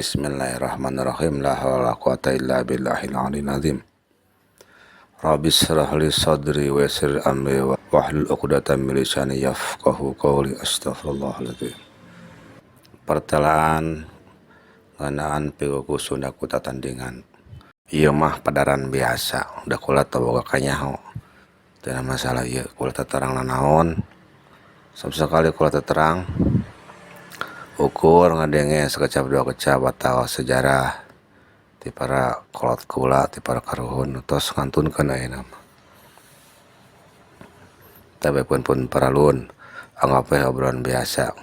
Bismillahirrahmanirrahim. La haula wala quwata illa billahil aliyil azim. Rabbi shrah li sadri wa yassir amri wahlul 'uqdatam min lisani yafqahu qawli. Astaghfirullahaladzim. Pertelaan ngeunaan piguku Sunda ku tatandingan. Ieu mah padaran biasa, udah kula teu boga kanyaho. Teu masalah ieu, kula teu terang nanaon. Sekali kula teu terang ukur ngadenge sekecap dua kecap atau sejarah ti para kolot kula ti para karuhun tos ngantunkeun ayeuna mah. Tapi pun paralun anggap we obrolan biasa.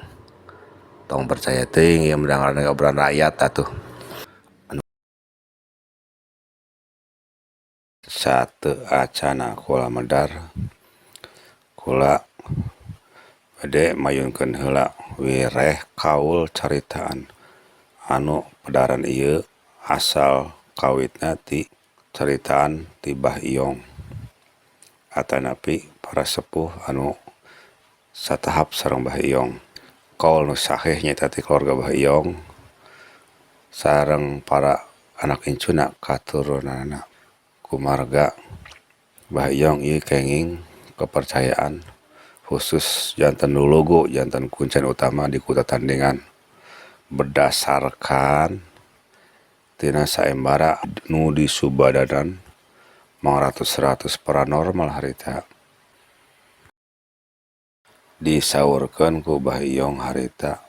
Tong percaya teuing ieu mendengarna obrolan rakyat atuh. Satu acana kula medar kula bade mayunkeun heula wireh kaul caritaan anu pedaran ieu asal kawitna ti caritaan ti Bah Iyong atanapi para sepuh anu satahap sareng Bah Iyong. Kaul nu sahih nyaeta ti keluarga Bah Iyong sareng para anak incuna katurunanna kumarga Bah Iyong ieu kenging kepercayaan khusus janten Lulugu, janten kuncen utama di Kuta Tandingan berdasarkan tina saembara nu disubadanan mangratus-ratus paranormal harita disaurkeun ku Bah Iyong harita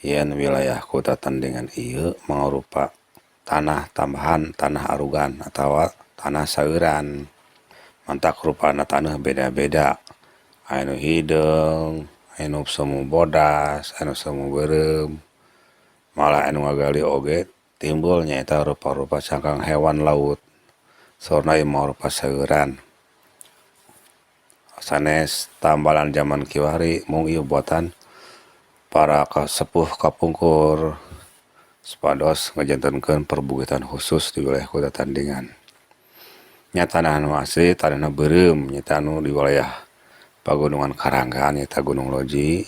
yen wilayah Kuta Tandingan ieu mangrupa tanah tambahan, tanah arugan atawa tanah saeuran. Mantak rupana tanah beda-beda. Anu hideung, anu semu bodas, anu semu beureum. Malah anu ngagali oge timbul nyaeta rupa-rupa cangkang hewan laut. Saurna ieu mangrupa saeuran. Sanes tambalan zaman kiwari mung ieu buatan para kasepuh kapungkur supados ngajantenkeun perbukitan khusus di wilayah Kuta Tandingan. Nya tanah anu asli tanahna beureum nyaeta anu di wilayah Pagunungan Karanggan nyaeta Gunung Loji.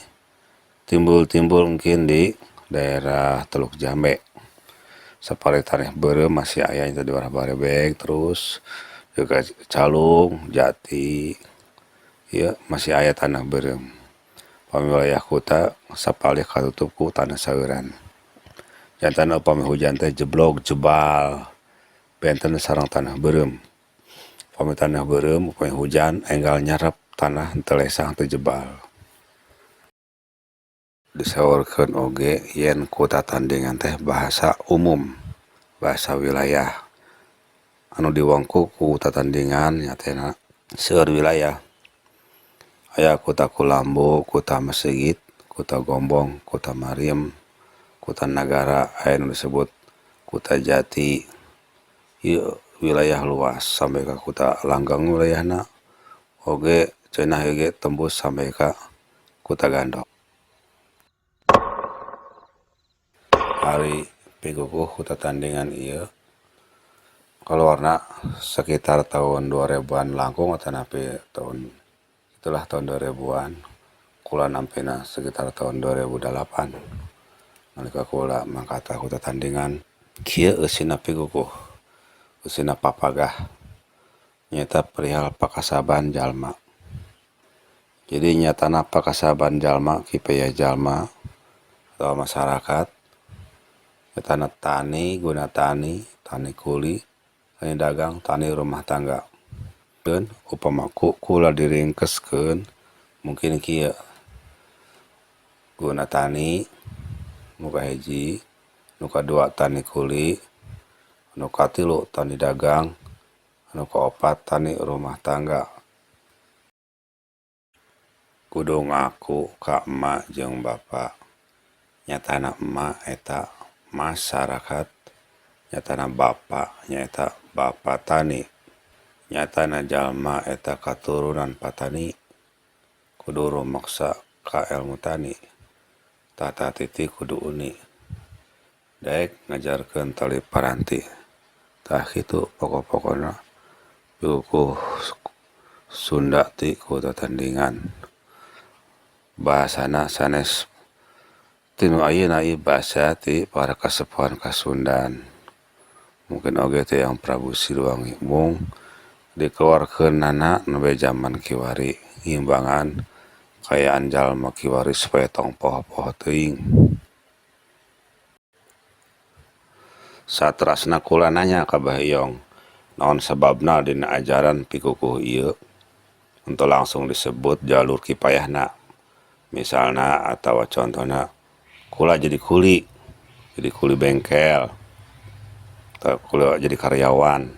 Timbul-timbul mungkin di daerah Teluk Jambe. Sapari tanah beureum masih aya nyaeta di daerah Barebeg, terus juga Calung, Jati. Ieu masih aya tanah beureum. Pami wilayah kuta sapalih katutup ku tanah saeuran. Janten upami hujan teh jeblog jebal benten sareng tanah beureum. Upami tanah beureum upami hujan enggal nyarep tanah teu lesang teu jebal. Disaurkeun oge yen Kuta Tandingan teh bahasa umum, bahasa wilayah anu diwengku ku Kuta Tandingan nyatana seueur wilayah. Aya Kuta Kulambo, Kuta Mesigit, Kuta Gombong, Kuta Marim, Kuta Nagara, aya nu disebut Kuta Jati. Ieu wilayah luas sampai ka Kuta Langgeng wilayahna oge cenah ge tembus sampai ka Kuta Gandok. Ari pigukuh Kuta Tandingan ieu kaluarna sekitar tahun 2000-an langkung atanapi tahun itulah tahun 2000-an. Kula nampina sekitar tahun 2008 nalika kula mangkat ka Kuta Tandingan. Kieu eusina pigukuh, eusina papagah nyaeta perihal pakasaban jalma. Jadi nyatana pakasaban jalma kipeya jalma atau masyarakat nyatana tani, guna tani, tani kuli, tani dagang, tani rumah tangga. Dan upama kula diringkeskeun mungkin kieu guna tani nu kahiji, nu kadua tani kuli, nu katilu tani dagang, anu kaopat tani rumah tangga. Kudu ngaku ka emak jeung bapa. Nyatana emak eta masyarakat, nyatana bapa nyaeta bapa tani. Nyatana jalma eta katurunan patani. Kudu rumaksa ka ilmu tani. Tata titi kudu uni. Daek ngajarkeun tali paranti. Tah kitu pokok-pokona pigukuh Sunda ti Kuta Tandingan. Bahasana sanes tinu ayeuna ieu basa ti para kasepuhan Kasundan. Mungkin oge teh yang Prabu Siliwangi mung dikeluarkeun nana nebe zaman kiwari imbangan kayaan jalma kiwari supaya tong poho-poho teuing. Saterasna kula nanya ka Bah Iyong, naon sababna dina ajaran pikukuh ieu untuk langsung disebut jalur kipayahna. Misalna atau contohna kula jadi kuli bengkel, atau kula jadi karyawan,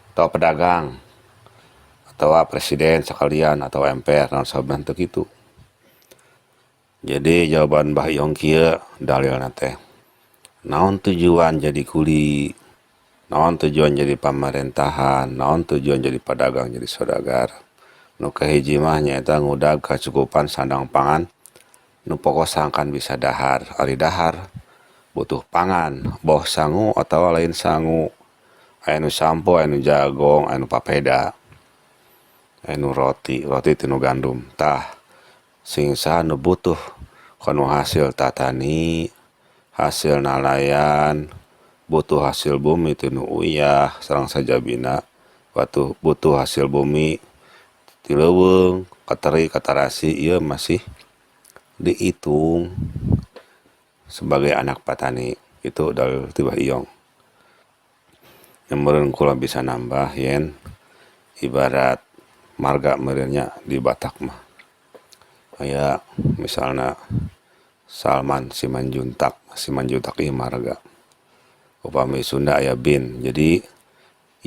atau pedagang, atau presiden sekalian, atau MPR, naon sababna teu kitu. Jadi jawaban Bah Iyong kieu dalilna teh, naon tujuan jadi kuli, naon tujuan jadi pemerintahan, naon tujuan jadi pedagang, jadi saudagar. Nu kahiji mah nyaeta ngudag kacukupan sandang pangan nu pokok sangkan bisa dahar. Ari dahar butuh pangan, boh sangu atau lain sangu, aya nu sampo, aya nu jagong, aya nu papeda, aya nu roti tinu gandum. Tah sing saha nu butuh kanu hasil tatani, hasil nalayan, butuh hasil bumi tinu uyah sareng sajabina, butuh hasil bumi ti leuweung, kateri, katarasi, ieu masih dihitung sebagai anak petani. Itu dalil ti Bah Iyong. Yang meureun kula bisa nambah yen ibarat marga meureunnya di Batak mah. Aya misalna Salman Simanjuntak ieu marga. Upami Sunda aya bin. Jadi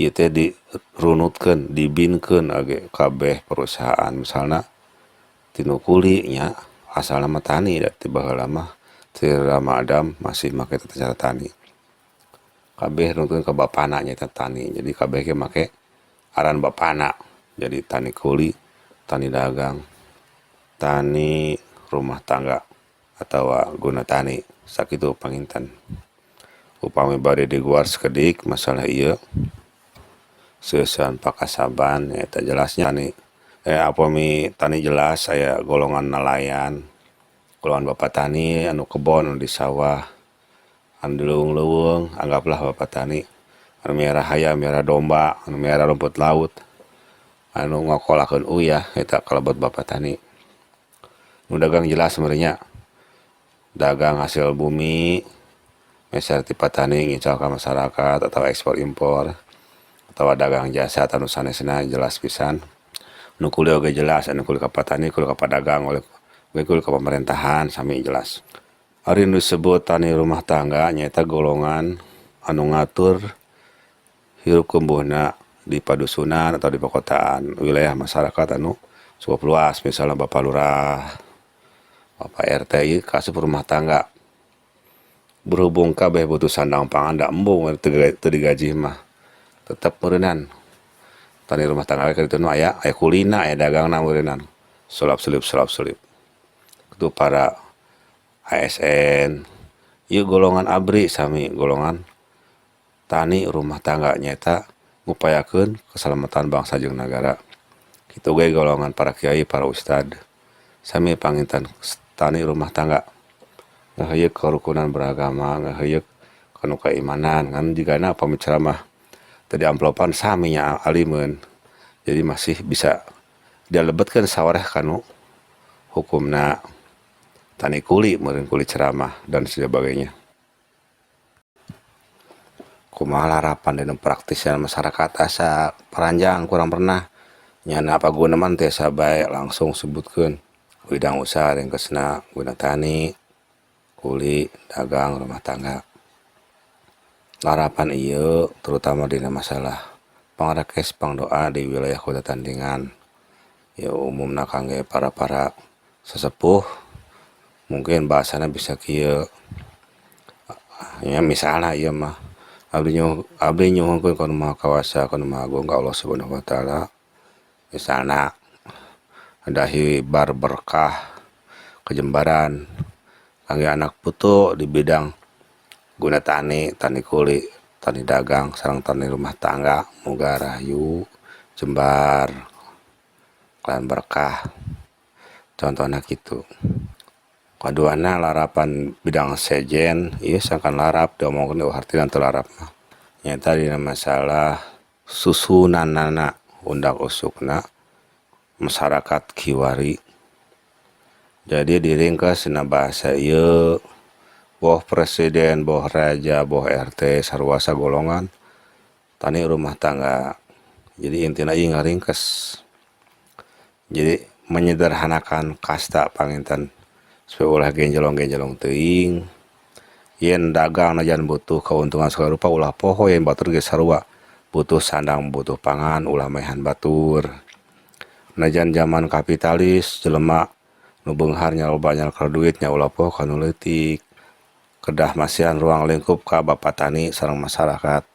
ieu teh dirunutkeun, dibinkeun age kabeh perusahaan. Misalna tinu kuli nya asalna mah tani da ti baheula mah ti Rama Adam masih make tata cara tani. Kabeh nutkeun ka bapana nyaeta tani. Jadi kabeh ge make aran bapana. Jadi tani kuli, tani dagang, tani rumah tangga atau guna tani sakitu panginten. Upami bade diguar sakedik masalah ieu seusehan pakasaban nyaeta jelasnya tani apami tani jelas aya golongan nelayan, golongan bapatani anu kebon anu di sawah, anu di leuweung-leuweung anggaplah bapatani, anu miara hayam, miara domba, anu miara rumput laut, anu ngokolakeun uyah eta kalebet bapatani. Nu dagang jelas sebenarnya dagang hasil bumi, meser ti patani ngincal ka masyarakat atau ekspor impor, atau dagang jasa anu sanesna jelas pisan. Nu kuli oge jelas, anu kuli ka patani, kuli ka padagang, kuli ka pemerintahan sami jelas. Ari nu disebut tani rumah tangga nyaeta golongan anu ngatur hirup kembuhna di padusunan atau di perkotaan, wilayah masyarakat anu cukup luas. Misalnya Bapak Lurah, Bapak RT ieu kasup rumah tangga. Berhubung kabeh butuh sandang pangan da embung teu digaji mah tetep meureunan. Tani rumah tangga kitu nu aya kulina, aya dagangna meureunan. Sulap-sulip. Itu para ASN. Ieu golongan ABRI sami golongan tani rumah tangga nyaeta ngupayakeun keselamatan bangsa jeung nagara. Kitu ge golongan para kiai, para ustad. Sami panginten tani rumah tangga. Ngaheyeuk kerukunan beragama, ngaheyeuk kanu keimanan. Ngan jigana pamiceramah tadi amplopan sami nya alimeun. Jadi masih bisa dilebetkeun sawareh kanu hukumna tani kuli, meureun kuli ceramah dan sebagainya. Kumaha harapan dina praktisnya masyarakat asa paranjang kurang pernah nyana apa guna man teh sabae langsung sebutkeun bidang usaha ringkesna guna tani, kuli, dagang, rumah tangga. Harapan ieu terutama dina masalah pangrekes pangdoa di wilayah Kota Tandingan. Ya umumna kangge para sesepuh mungkin bahasana bisa kieu. Ya misalna ieu mah abdi nyuhunkeun kana Maha Kawasa, kana Maha Agung ka Allah Subhanahu wa taala. Misalna adahi bar berkah kejembaran kangge anak putu di bidang guna tani kuli, tani dagang, sareng tani rumah tangga, muga rahayu, jembar, kelan berkah. Contohna kitu. Kaduana larapan bidang sejen ieu sangkan larap diomongkeun artinan teu larap mah nyata dina masalah susunanana undak usukna masyarakat Kiwari. Jadi diringkes dina bahasa ieu boh presiden, boh raja, boh RT sarua sagolongan tani rumah tangga. Jadi intina ieu ngaringkes. Jadi menyederhanakan kasta panginten supaya ulah genjelong-genjelong teuing. Yen dagang najan butuh keuntungan segala rupa ulah poho yen batur ge sarua butuh sandang butuh pangan ulah maehan batur. Najan zaman kapitalis jelema nu beunghar nya loba nyalker duit nya ulah poho ka nu leutik. Kedah masihan ruang lingkup ka bapatani sareng masyarakat.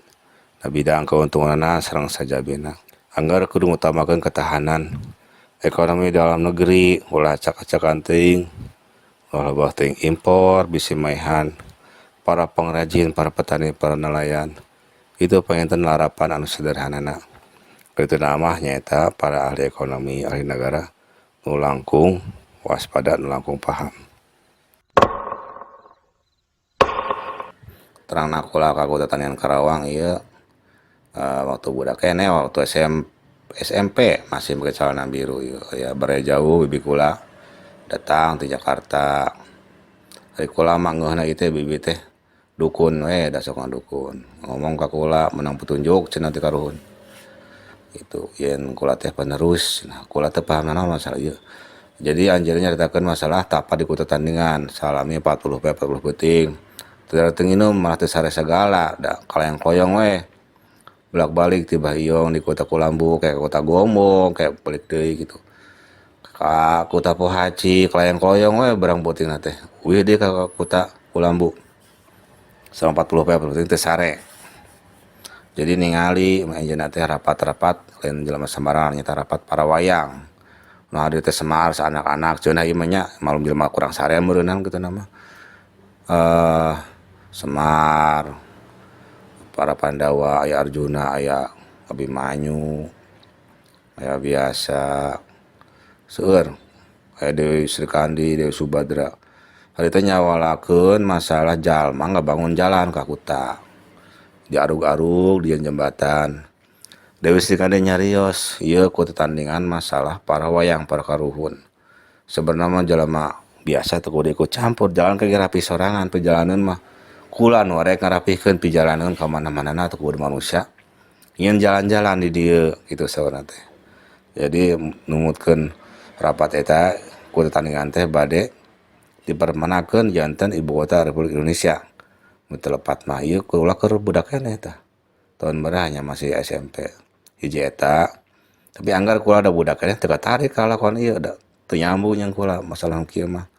Na bidang keuntunganna sareng sajabina. Anggar kudu ngutamakeun ketahanan ekonomi dalam negeri ulah acak-acakan teuing. Ulah teuing impor bisi maehan para pengrajin, para petani, para nelayan. Itu panginten larapan anu sederhanana. Kitu nama nyaeta para ahli ekonomi, ahli negara nu langkung waspada, nu langkung paham. Terangna kula ka Kutatan Karawang ieu waktu budak kene waktu SMP masih pakai celana biru ya bare jauh bibi kula datang di Jakarta. Ari kula mah ngeuhna ieu teh bibi teh dukun we da sok dukun. Ngomong ka kula menang petunjuk cenah ti karuhun. Itu yen kula teh penerus. Nah, kula teh paham naon masalah ieu. Jadi anjeunna nyaritakeun masalah tapa di Kutatandingan, salami 40 peuting. Teu nginum malah teu sare sagala, da kalayang-koyong we. Bolak-balik ti Bahiong di Kota Kulambu kayak Kota Gombong kayak balik deui gitu. Ka Kota Pohaci kalayang-koyong we barang putingna teh. Wih deui ka Kota Kulambu. Sama 40 peuting teu sare. Jadi ningali anjeunna teh rapat-rapat lain jelema sambarangan nyata rapat para wayang. Nah hadir teh Semar anak-anak cenah ieu mah nya malum jelema kurang sare meureunang kitu nama. Semar, para Pandawa, aya Arjuna, aya Abimanyu, aya biasa seueur aya Dewi Srikandi, Dewi Subadra. Harita nyawalakeun masalah jalma ngabangun jalan ka kuta. Diarug-arug di jembatan. Dewi Srikandi nyarios, ieu Kutatandingan masalah para wayang para karuhun. Sebenarnya jalma biasa teu kudu ikut campur jalan ke rapi sorangan perjalanan mah kula nu rek ngarapikeun perjalanan ka mana-manana teu kudu manusia. Ingin jalan-jalan di dieu kitu saurna teh. Jadi numutkeun rapat eta Kutatandingan teh bade dipermanakeun janten ibu kota Republik Indonesia. Nu telepat mah ieu kula keur budak keneh tah. Tahun berahnya masih SMP. Hiji eta. Tapi anggar kula da budak keneh teu katarik ka lakon ieu da teu nyambung jeung kula masalah kieu mah.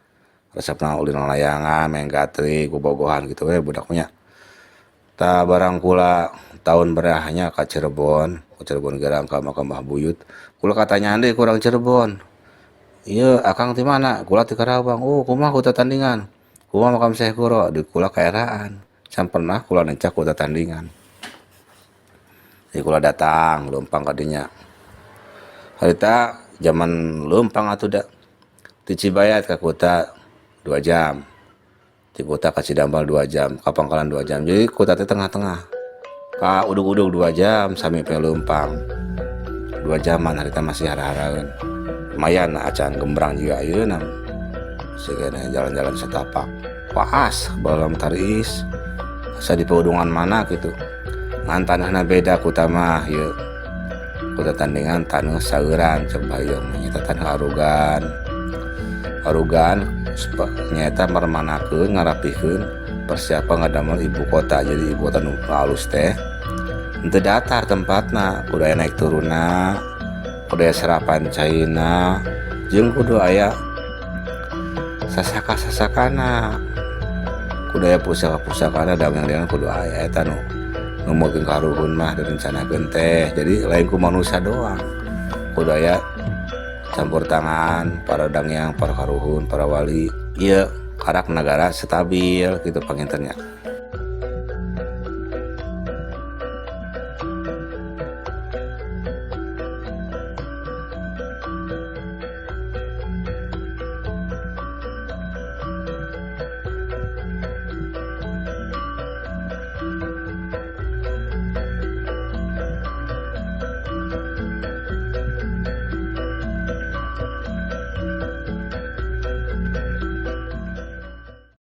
Resepna ulin layangan, main gatri, kubogohan gitu we budaknya. Ta barang kula tahun berahnya ka Cirebon gerang ka makam Mbah Buyut. Kula katanya deui kurang Cirebon. Ieu akang ti mana? Kula ti Karawang. Oh, kumaha Kutatandingan? Kumaha makam Syekh Guru? Di kula kaeraan. Can pernah kula nencak Kutatandingan. Jadi kula datang leumpang ka dinya. Harita zaman leumpang atuh da. Ti Cibayat ka Kuta 2 jam. Di Kota ka Cidambal 2 jam, ka Pangkalan 2 jam. Jadi Kota teh tengah-tengah. Ka udug-udug 2 jam sami pe leumpang. 2 jaman harita masih hara-haraeun. Lumayan acan gembrang juga ayeuna. Sigana jalan-jalan setapak. Waas balam taris. Asa di peudungan mana gitu. Ngan tanahna beda Kuta mah ieu. Kutatandingan taneuh saeuran cek Bahiong nyata taneuh arugan nyata mermanakeun ngarapikeun persiapan ngadamel ibu kota. Jadi ibu kota nu halus teh henteu datar tempatna, kudu aya naik turunna, kudu aya serapan caina, jeung kudu aya sasaka-sasakana, kudu aya pusaka-pusakana dameang kudu aya eta nu numutkeun karuhun mah direncanakeun teh. Jadi lain ku manusia doang, kudu aya campur tangan para dangyang, para karuhun, para wali. Ieu karak negara stabil gitu pangintennya.